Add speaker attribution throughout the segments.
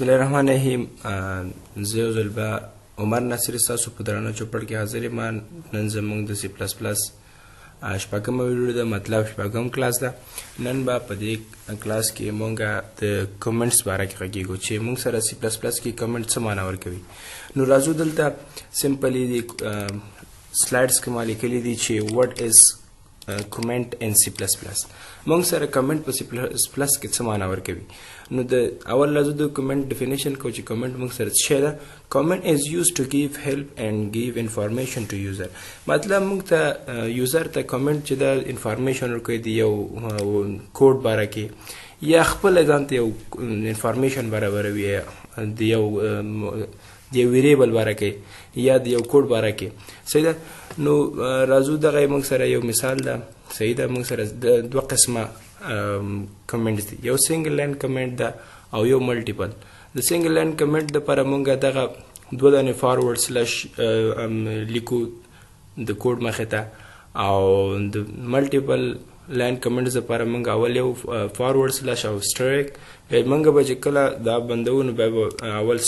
Speaker 1: بسم الله الرحمن الرحیم. زه یو ځل بیا عمر ناصر ستاسو په درانه چوپړ کې حاضر یم. نن زموږ د سی پلس پلس شپږمه ویډیو ده، مطلب شپږم کلاس ده. نن به په دې کلاس کې مونږ د کمنټس باره کې غږیږو چې مونږ سره سی پلس پلس کې کمنټ څه معنا ورکوي. نو راځو دلته سمپلی د سلایډز کې ما لیکلي دي چې واټ از comment in C++. مونږ سره comment په C++ کې څه معنا ورکوي. نو د اول لازم د comment definition کو چې comment مونږ سره څه ده. comment is used to give help and give information to user. مطلب مونږ ته یوزر ته comment چې د انفارمیشن ورکوي دی یو کوډ باره کې یا خپل ځان ته یو انفارمیشن برابروي دی یو د ویریبل باره کې یا د یو کوډ باره کې. صحیح ده. نو راځو دغه موږ سره یو مثال ده. صحیح ده. موږ سره دوه قسمه کمنټس دي، یو سنگل لاین کمنټ ده او یو ملټیپل. د سنگل لاین کمنټ لپاره موږ دغه دوه دانې فارورډ سلیش لیکو د کوډ مخې ته، او د ملټیپل لاین کمنټس لپاره موږ اول یو فارورډ سلیش او سټریک، بیا موږ به چې کله دا بندو نو بیا اول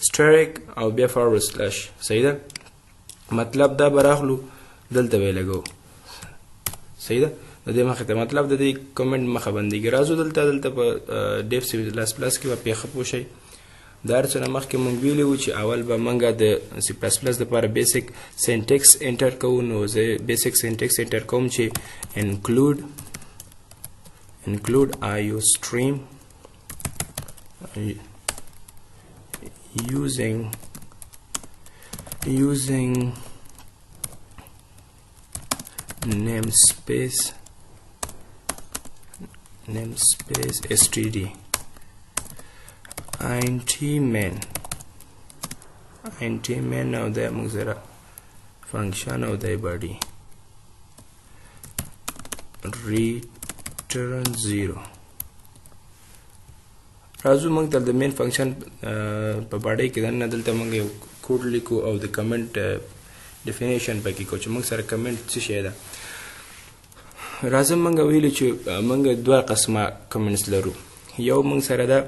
Speaker 1: سټریک او بیا فارورډ سلیش. صحیح ده. مطلب دا براخلو دلته به لګو. صحیح ده. د دې مخه ته مطلب د دې کمنټ مخه باندې راځو دلته په ډیف سی پلس پلس کې به پیښه پوشي. دا څنګه مخکې مونږ ویلو چې اول به مونږه د سی پلس پلس لپاره بیسیک سینټیکس انټر کوو. نو زه بیسیک سینټیکس انټر کوم چې include IO stream using namespace std int main او د موږ سره فنکشن او د body return 0. راځو موږ د مین فنکشن په باډي کې دنه دلته موږ یو کوډ لیکو او د کمنټ ډیفینیشن پکې کو چې موږ سره کمنټ څه شي ده. راځم موږ ویل چې موږ دوه قسمه کمنټس لرو. یو موږ سره ده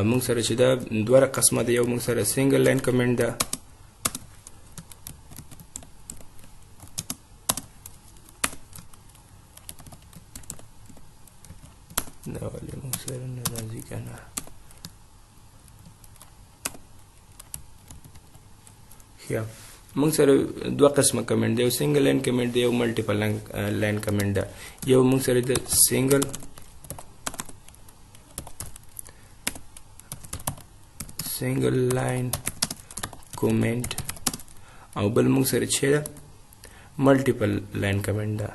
Speaker 1: موږ سره چې دا دوه قسمه ده. یو موږ سره سنگل لاین کمنټ ده دا ولې موږ سره نه راځي کنه. یا موږ سره دوه قسمه کمنټ دی، یو سنگل لاین کمنټ دی، یو ملټیپل لاین کمنټ ده. یو موږ سره د سنگل لاین کمنټ او بل موږ سره چې ده ملټیپل لاین کمنټ ده.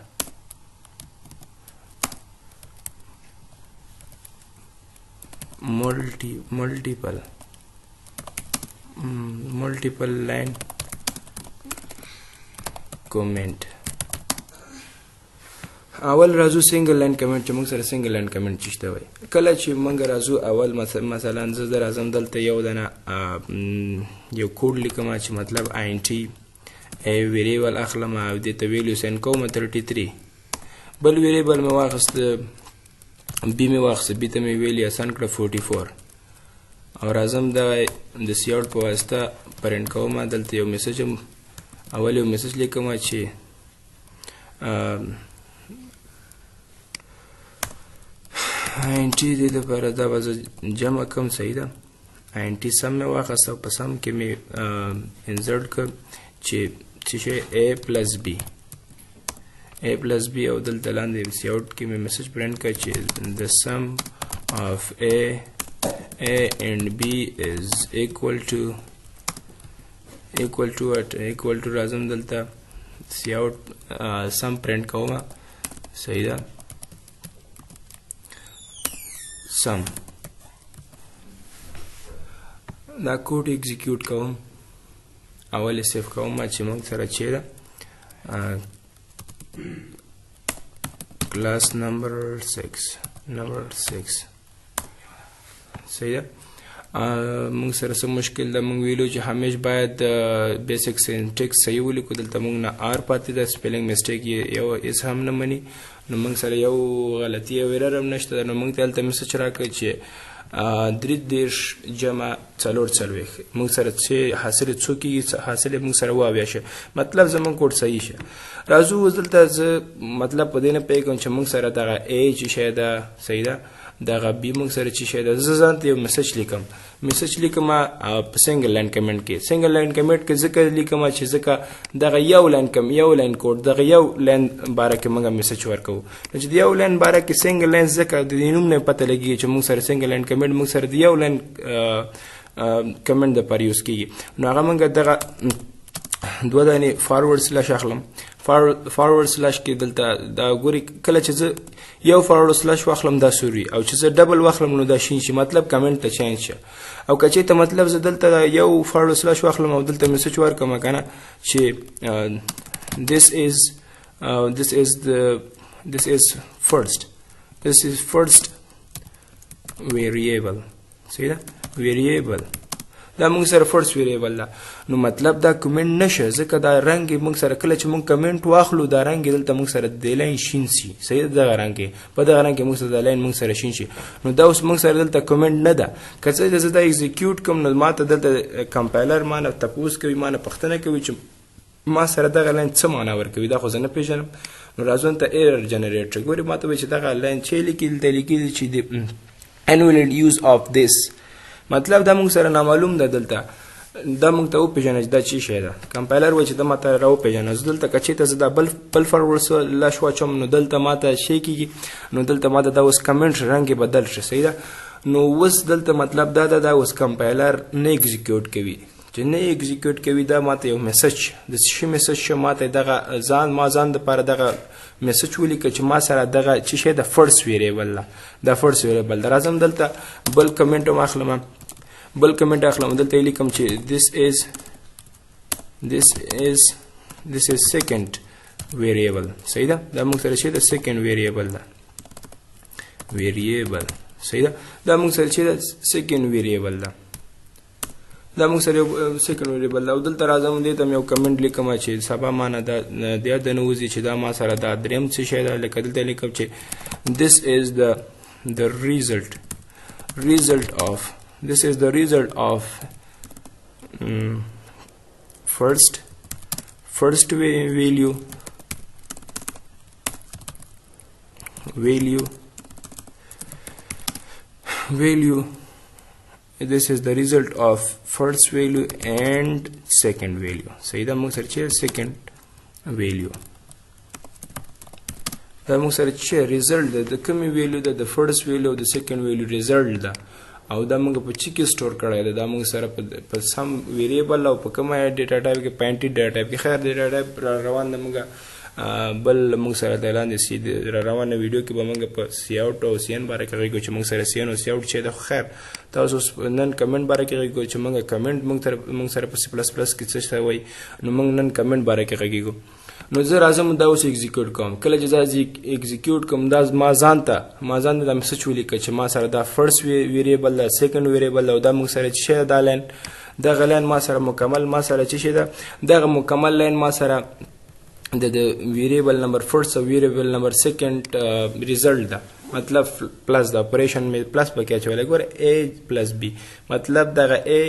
Speaker 1: multiple line comment. اول راځو سنگل لاین کمنټ چې موږ سره سنگل لاین کمنټ چشته وای. کله چې موږ راځو اول مثلا زه راځم دلته یو دنه یو کوډ لیکم چې مطلب int ا ویریبل اخلم او د ته ویلیو سین کوم 33 بل ویریبل مې واخست بی مې واخست بی ته مې ویلی اسان کړ 44 او راځم د سی اوټ په واسطه پرنټ کوم. دلته یو میسج اول یو میسج لیکم چې int دې لپاره دا وځه جمع کوم. صحیح ده. int سم مې واخست او په سم کې مې انسرټ کړ چې شی a plus b او دلته لاندې سی اوټ کې مې میسج پرنټ کړ چې the sum of a and b is equal to what equal to راځم دلته سی اوټ سم پرنټ کوم. صحیح ده. سم دا کوډ ایگزیکیوټ کوم. اول سیف کوم چې موږ سره چې ده class number 6. صحیح ده. موږ سره څه مشکل ده. موږ ویلو چې همیش باید بیسیک سینټیکس صحیح ولیکو. دلته موږ نه آر پاتې ده، سپیلنګ مسټیک یو اس هم نه مني. نو موږ سره یو غلطي او ایرر هم نشته. نو موږ ته هلته میسج راکړی چې 3 جمع 4 موږ سره چې حاصل څو کېږي حاصل موږ سره 28 مطلب زمونږ کوډ صحیح شه راځو اوس دلته زه مطلب په دې نه پوهېږم چې موږ سره دغه A چې شی ده صحیح ده دغه B موږ سره چې شی ده زه ځان ته یو میسج لیکم په سنګل لاین کمنټ کې سنګل لاین کمنټ کې ځکه لیکم چې ځکه دغه یو لاین کوډ دغه یو لاین باره کې موږ میسج ورکوو نو چې د یو لاین باره کې سنګل لاین ځکه د دې نوم نه پته لګېږي چې موږ سره سنګل لاین کمنټ موږ سره د یو لاین کمنټ دپاره یوز کېږي نو هغه موږ دغه 2 دانې فارورډ سلاش اخلم فارورډ سلاش کې دلته دا ګوري کله چې زه یو فارورډ سلاش واخلم دا سوري او چې زه ډبل واخلم نو دا شین شي مطلب کمنټ ته چینج شه او که چېرته مطلب زه دلته یو فارورډ سلاش واخلم او دلته میسج ورکړم که نه چې this is first variable صحیح ده variable دا موږ سره فرست ویریبل ده نو مطلب دا کمنټ نشه ځکه دا رنګ موږ سره کله چې موږ کمنټ واخلو دا رنګ دلته موږ سره د لاین شین شي صحیح ده دغه رنګ په دغه رنګ کې موږ سره د لاین موږ سره شین شي نو دا اوس موږ سره دلته کمنټ نه ده که څه زه دا ایگزیکیوټ کوم نو ما ته دلته کمپایلر ما نه تپوس کوي ما نه پوښتنه کوي چې ما سره دغه لاین څه معنا ورکوي دا خو زه نه پېژنم نو راځو ته ایرر جنریټر ګورې ما ته وایي چې دغه لاین چې لیکي دلته لیکي چې د annual use of this مطلب دا موږ سره نامعلوم ده دلته دا موږ ته وپېژنه چې دا څه شی ده کمپایلر وایي چې دا ماته راوپېژنه زه دلته که چېرته زه دا بل فارورډ سلاش واچوم نو دلته ماته شی کېږي نو دلته ماته دا اوس کمنټ رنګ یې بدل شه صحیح ده نو اوس دلته مطلب دا ده دا اوس کمپایلر نه ایګزیکیوټ کوي چې نه ایګزیکیوټ کوي دا ماته یو میسج د څه شي میسج شه ماته دغه ما ځان دپاره دغه میسج ولیکه چې ما سره دغه څه شی د فرست ویریبل ده دا فرست ویریبل ده راځم دلته بل کمنټ هم اخلم دلته یې لیکم چې this is second variable صحیح ده دا موږ سره چې د second variable ده صحیح ده دا موږ سره چې د second variable ده دا موږ سره second variable ده او دلته راځم دې ته یو کمنټ لیکم چې سبا مانه دا د نوځي چې دا ما سره دا دریم څه شی ده لکه دلته لیکم چې this is the result of first value this is the result of first value and second value صحیح ده موږ سره چې second value دا موږ سره چې result ده د کومې value ده د first value او د second value result ده او دا موږ په چی کې سٹور کړی ده دا موږ سره په سم ویریبل او په کومه ډیټا ټایپ کې پاینټډ ډیټا ټایپ کې خیر ډیټا ټایپ روان ده موږ بل موږ سره د لاندې سي روانه ویډیو کې به موږ په سی اوټ او سی ان باره کې غږیږو چې موږ سره سی ان او سی اوټ چې ده خیر تاسو نن کمنټ باره کې غږیږو چې موږ کمنټ موږ سره په سی پلس پلس کې څه شته وایي نو موږ نن کمنټ باره کې غږیږو نو زه راځم دا اوس ایگزیکیوټ کوم کله چې زه ایگزیکیوټ کوم دا ما ځان ته دا میسج ولیکه چې ما سره دا فرست ویریبل ده سیکنډ ویریبل ده او دا موږ سره چې شی دا لاین دغه لاین ما سره مکمل ما سره چې شی ده دغه مکمل لاین ما سره د ویریبل نمبر فرست او ویریبل نمبر سیکنډ ریزلټ ده مطلب پلس د اپریشن مې پلس پکې اچولی ګوره A پلس B مطلب دغه A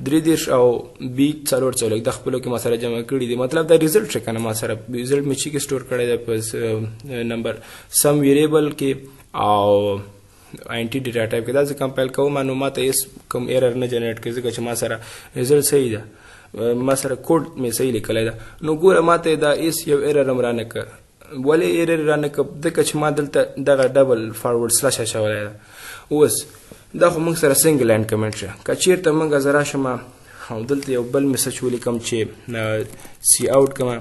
Speaker 1: 3 او B 4 د خپلو کې ما سره جمع کړي دي مطلب دا ریزلټ شه کنه ما سره ریزلټ مې چې کې سٹور کړی دی په نمبر سم ویریبل کې او انټي ډیټا ټایپ کې دا زه کمپایل کوم نو ما ته هېڅ کوم ایرر نه جنریټ کوي ځکه چې ما سره ریزلټ صحیح ده ما سره کوډ مې صحیح لیکلی ده نو ګوره ما ته دا هېڅ یو ایرر هم رانه که ولې ایرر رانه که ځکه چې ما دلته دغه ډبل فارورډ سلاش اچولی ده اوس دا خو موږ سره سنګل لاین کمنټ شه که چېرته موږ زه راشم او دلته یو بل میسج ولیکم چې سی اوټ کومه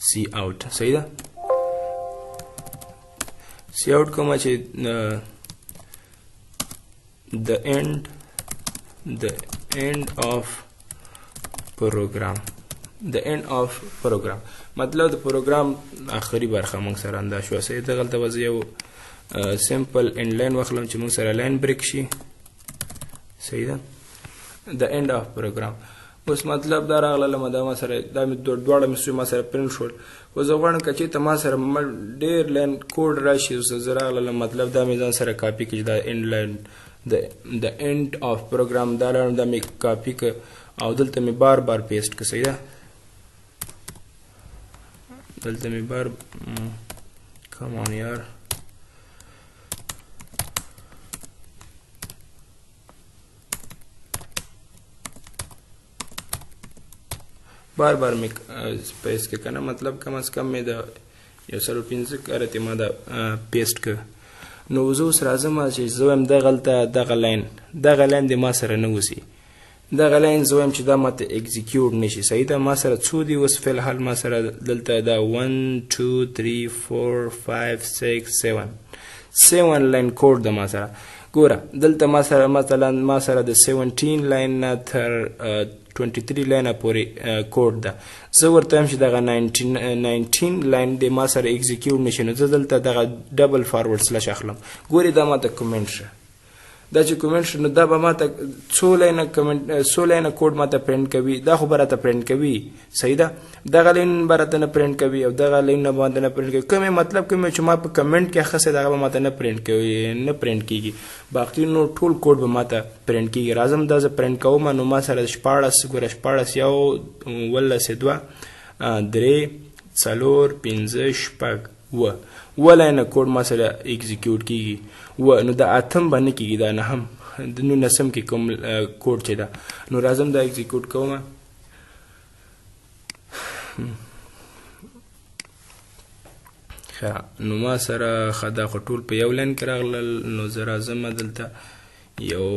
Speaker 1: سی اوټ صحیح ده سی اوټ کومه چې the end of program مطلب د پروګرام آخري برخه موږ سره اندا شو صحیح دغلته به زه یو سمپل انډ لاین واخلم چې موږ سره لاین بریک شي صحیح ده د end of program اوس مطلب دا راغله دا ما سره دا مې دواړه مې ما سره پرنټ شول خو زه غواړم که چېرته ما سره ډېر لاین کوډ راشي زه راغله مطلب دا مې ځان سره کاپي کړي دا اینډ لاین د اینډ آف پروګرام دا لاین دا مې کاپي کړه او دلته مې بار بار پیسټ کړه صحیح ده دلته مې بار کم آن یار بار بار مې پیسټ کړه کنه مطلب کم از کم مې د 105 کرته ما دا پیسټ کړه نو زه اوس راځم چې زه وایم دغه لاین د ما سره نه اوسي دغه لاین زه وایم چې دا ماته اکزیکیوټ نشي صحیح ده ما سره څو دي اوس فلحال ما سره دلته دا 1 2 3 4 5 6 7 لاین کوډ ده ما سره ګوره دلته ما سره مثلا ما سره د 17 لاین نه تر 23 لاین پورې کوډ ده زه ورته وایم چې دغه 19 لاین د ما سره اکزیکیوټ نشي نو زه دلته دغه ډبل فارورډ سلش اخلم ګورې دا ماته کومنټ شه دا چې کومنټ شنو دا به ماته څو لاینه کوډ ماته پرنټ کوي دا خو به راته پرنټ کوي صحیح ده دغه لاین به راته نه پرنټ کوي او دغه لاین به ماته نه پرنټ کوي کومې مطلب کومې چې ما په کمنټ کې اخیستی دغه به ماته نه پرنټ کوي نه پرنټ کېږي باقي نو ټول کوډ به ماته پرنټ کېږي راځم دا زه پرنټ کوم نو ما سره 14 ګوره 14 یو 12 3 4 5 6 ولاینه کوډ ما سره اکزیکیوټ کېږي نو د اتم باندې کېږي دا نه هم د 19 کې کوم کوډ چې ده نو راځم دا اکزیکیوټ کوم نو ما سره دا خو ټول په یو لاین کې راغلل نو زه راځم دلته یو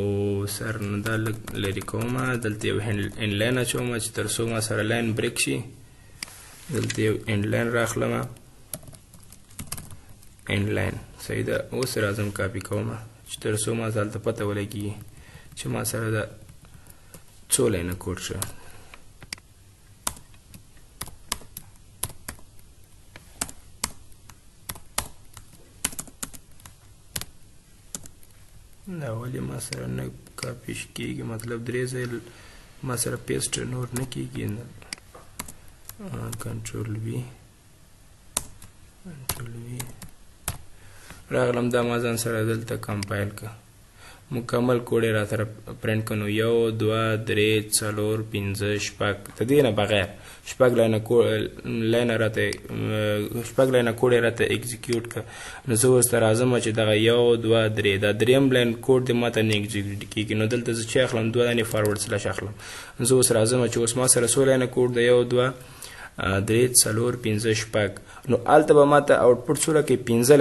Speaker 1: سر نو دا لرې کوم دلته یو ان لاین اچوم چې تر څو ما سره لاین بریک شي دلته یو ان لاین راخلم end line صحیح ده اوس راځم کاپی کوم چې تر څو ما ځالته پته ولګي چې ما سره دا څو لاینه کوډ شه دا ولې ما سره نه کاپی کېږي مطلب درې ځای ما سره پیسټ نور نه کېږي کنټرول وی راغلم دا ما ځان سره دلته کمپایل که مکمل کوډ یې راته پرنټ کړه نو 1 2 3 4 5 6 د دې نه بغیر شپږ لاینه کوډ یې راته اکزیکیوټ کړه نو زه اوس ته راځم چې دغه 1 2 3 دا دریم لاین کوډ دې ماته نه اکزیکیوټ کېږي نو دلته زه چې اخلم 2 دانې فارورډ سلش اخلم زه اوس راځم چې اوس ما سره څو لاینه کوډ د 1 2 3 4 5 6 نو الته به ماته آوټپوټ سوره کې 15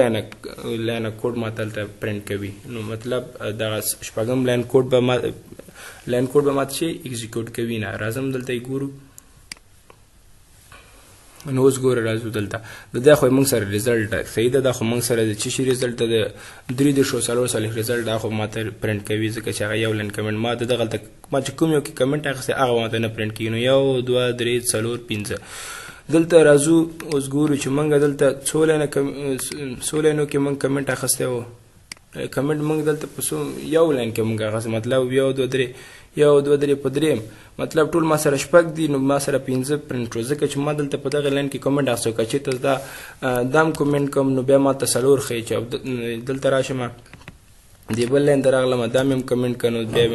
Speaker 1: لاینه کوډ ماته الته پرنټ کوي نو مطلب دغه شپږم لاین کوډ به ماته شي اکزیکیوټ کوي نه راځم دلته یې ګورو نو اوس ګوره راځو دلته دا خو موږ سره ریزلټ صحیح ده دا خو موږ سره د څه شي ریزلټ ده د 3.4 ریزلټ دا خو ماته پرنټ کوي ځکه چې هغه یو لاین کمنټ ما دغلته ما چې کوم یو کې کمنټ اخیستی هغه ماته نه پرنټ کېږي نو 1 2 3 4 5 دلته راځو اوس ګورو چې موږ دلته څو لاینو کې موږ کمنټ اخیستی و کمنټ موږ دلته په یو لاین کې موږ اخیستی مطلب 1 2 3 په دریم مطلب ټول ما سره شپږ دي نو ما سره 15 پرنټ شو ځکه چې ما دلته په دغه لاین کې کمنټ اخیستی که چېرته دام کمنټ کوم نو بیا ماته 4 ښیي چې دلته راشم دی بل لاین ته راغلم دا مې هم کمنټ کړه نو بیا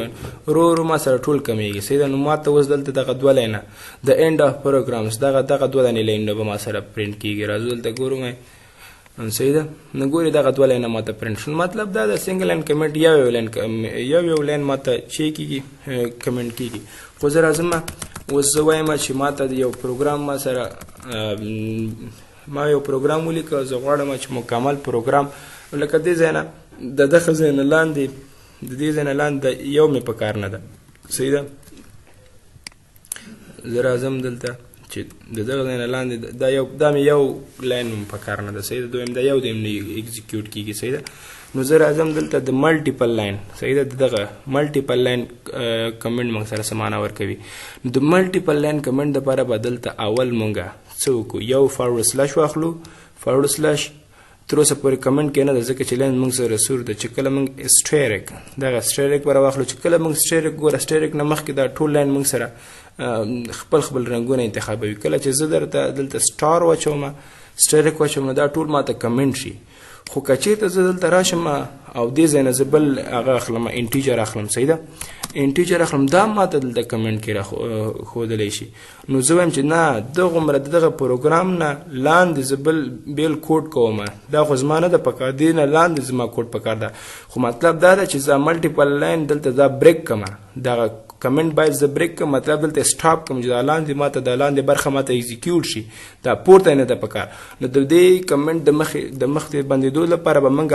Speaker 1: ورو ما سره ټول کمیږي صحیح ده نو ما ته اوس دلته دغه 2 لاینه د اینډ آف پروګرامز دغه 2 دانې لاینونه به ما سره پرنټ کېږي راځو دلته ګورو صحیح ده نو ګورې دغه 2 لاینه ماته پرنټ شول مطلب دا د سنګل لاین کمنټ یو لاین ماته چې کېږي کمنټ کېږي خو زه راځم اوس زه وایم چې ماته یو پروګرام ما یو پروګرام ولیکه زه غواړم چې مکمل پروګرام لکه دې ځای نه د دغه ځای نه لاندې د دې ځای نه لاندې یو مې په کار نه ده صحیح ده زه راځم دلته چې د دغه ځای نه لاندې دا مې یو لاین په کار نه ده صحیح ده دویم دا یو دیم نه اکزیکیوټ کېږي صحیح ده نو زه راځم دلته د ملټیپل لاین صحیح ده دغه ملټیپل لاین کمنټ موږ سره څه معنا ورکوي نو د ملټیپل لاین کمنټ دپاره به دلته اول موږ څه وکړو یو فارورډ سلش واخلو فارورډ سلش تر اوسه پورې کمنټ کې نه ده ځکه چې لاین موږ سره رسور ده چې کله موږ اسټریک دغه اسټریک به راواخلو چې کله موږ اسټریک ګوره اسټریک نه مخکې دا ټول لاین موږ سره خپل خپل رنګونه انتخابوي کله چې زه درته دلته سټار واچوم اسټریک واچوم نو دا ټول ماته کمنټ شي خو که چېرته زه دلته راشم او دې ځای نه زه بل هغه اخلم انټیجر اخلم صحیح ده انټیجر اخلم دا ماته دلته کمنټ کې راښودلی شي نو زه وایم چې نه دغومره د دغه پروګرام نه لاندې زه بل کوډ کوم دا خو زما نه ده پکار دې نه لاندې زما کوډ پکار ده خو مطلب دا ده چې زه ملټیپل لاین دلته دا بریک کړم دغه کمنټ باید زه بریک کړم مطلب دلته سټاپ کړم چې دا لاندې ماته دا لاندې برخه ماته ایگزیکیوټ شي دا پورته نه ده پکار نو د دې کمنټ د مخکې بندېدو لپاره به موږ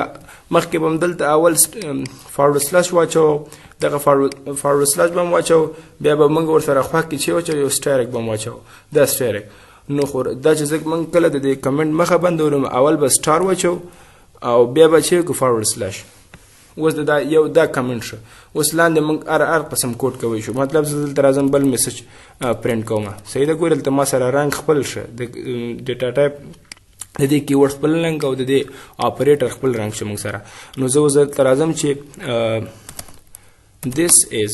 Speaker 1: مخکې به هم دلته اول فارورډ سلاش واچو دغه فارورډ سلاش به هم واچو بیا به موږ ورسره خوا کې چې واچو یو سټریک به هم واچو دا سټریک نو خو دا چې موږ کله د دې کمنټ مخه بندولو اول به سټار واچو او بیا به چې فارورډ سلاش اوس دا یو دا کمنټ شو اوس لاندې موږ هر قسم کوډ کوی شو مطلب زه دلته راځم بل میسج پرنټ کوم صحیح ده ګورې دلته ما سره رنګ خپل شه د ډیټا ټایپ د دې کیورډ خپل رنګ او د دې اپریټر خپل رنګ شه موږ سره نو زه اوس دلته راځم چې this is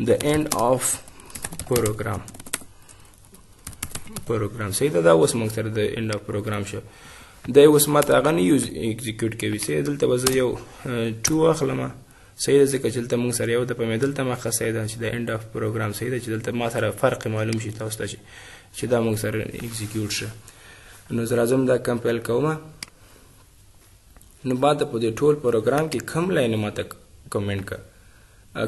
Speaker 1: the end of program صحیح ده دا اوس موږ سره د end of program شو دا اوس ماته هغه نه یوز ایگزیکیوټ کوي صحیح دلته به زه یو 2 اخلم صحیح ده ځکه چې دلته موږ سره یو د په مې دلته مخه صحیح ده چې د end of program صحیح ده چې دلته ما سره فرق معلوم شي تاسو ته چې دا موږ سره ایگزیکیوټ شه نو زه راځم دا کمپایل کوم نو بعد په دې ټول پروګرام کې کم لاین ماته کمنټ کا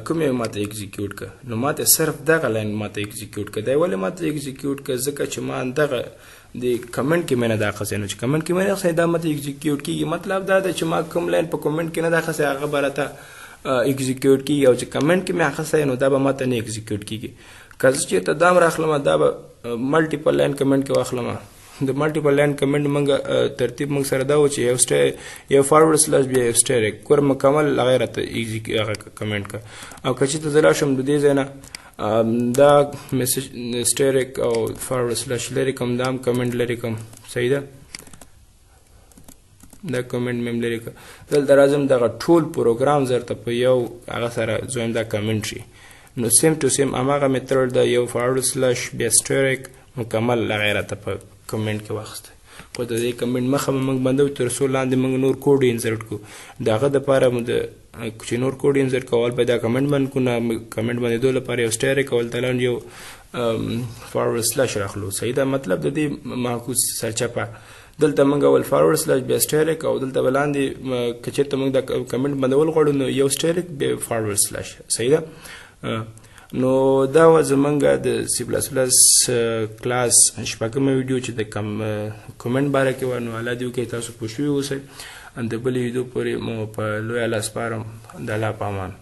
Speaker 1: کوم یې ماته ایگزیکیوټ کا نو ماته صرف دغه لاین ماته ایگزیکیوټ کا دا ولې ماته ایگزیکیوټ کا ځکه چې ما دغه د کمنټ کې مینه دا خسې نو چې کمنټ کې مینه خسې دا ماته ایگزیکیوټ کیږي مطلب دا ده چې ما کوم لاین په کمنټ کې نه دا خسې هغه برته ایگزیکیوټ کیږي او چې کمنټ کې مې خسې نو دا به ماته نه ایگزیکیوټ کیږي که زه چېرته دا راخلم دا به ملټیپل لاین کمنټ کې واخلم د ملټیپل لاین کمنټ موږ ترتیب موږ سره دا و چې یو فارورډ سلاش بیا یو سټریک کور مکمل هغه راته هغه کمنټ کا او که چېرته زه راشم د دې ځای نه دا میسج سټریک او فارورډ سلاش لرې کوم دا هم کمنټ لرې کوم صحیح ده دا کمنټ مې هم لرې کړه دلته راځم دغه ټول پروګرام زه درته په یو هغه سره زویم دا کمنټ شي نو سیم ټو سیم هماغه میتھډ ده یو فارورډ سلاش بیا سټریک مکمل هغه راته په کمنټ کې واخیسته خو د دې کمنټ مخه به موږ بندو تر څو لاندې موږ نور کوډ انسرټ کړو د هغه دپاره چې نور کوډ انسرټ کول به دا کمنټ بند کړو نه کمنټ بندېدو لپاره یو سټریک او هلته لاندې یو فارورډ سلاش راخلو صحیح ده مطلب د دې معکوس سرچپه دلته موږ اول فارورډ سلاش بیا سټریک او دلته به لاندې که چېرته موږ دا کمنټ بندول غواړو نو یو سټریک بیا فارورډ سلاش صحیح ده نو دا و زمونږ د سی پلس پلس کلاس شپږمه ویډیو چې د کومنټ باره کې وه نو الله دې وکړي تاسو پوه شوي اوسئ د بلې ویډیو پورې مو په لویه لاس سپارم د الله په امان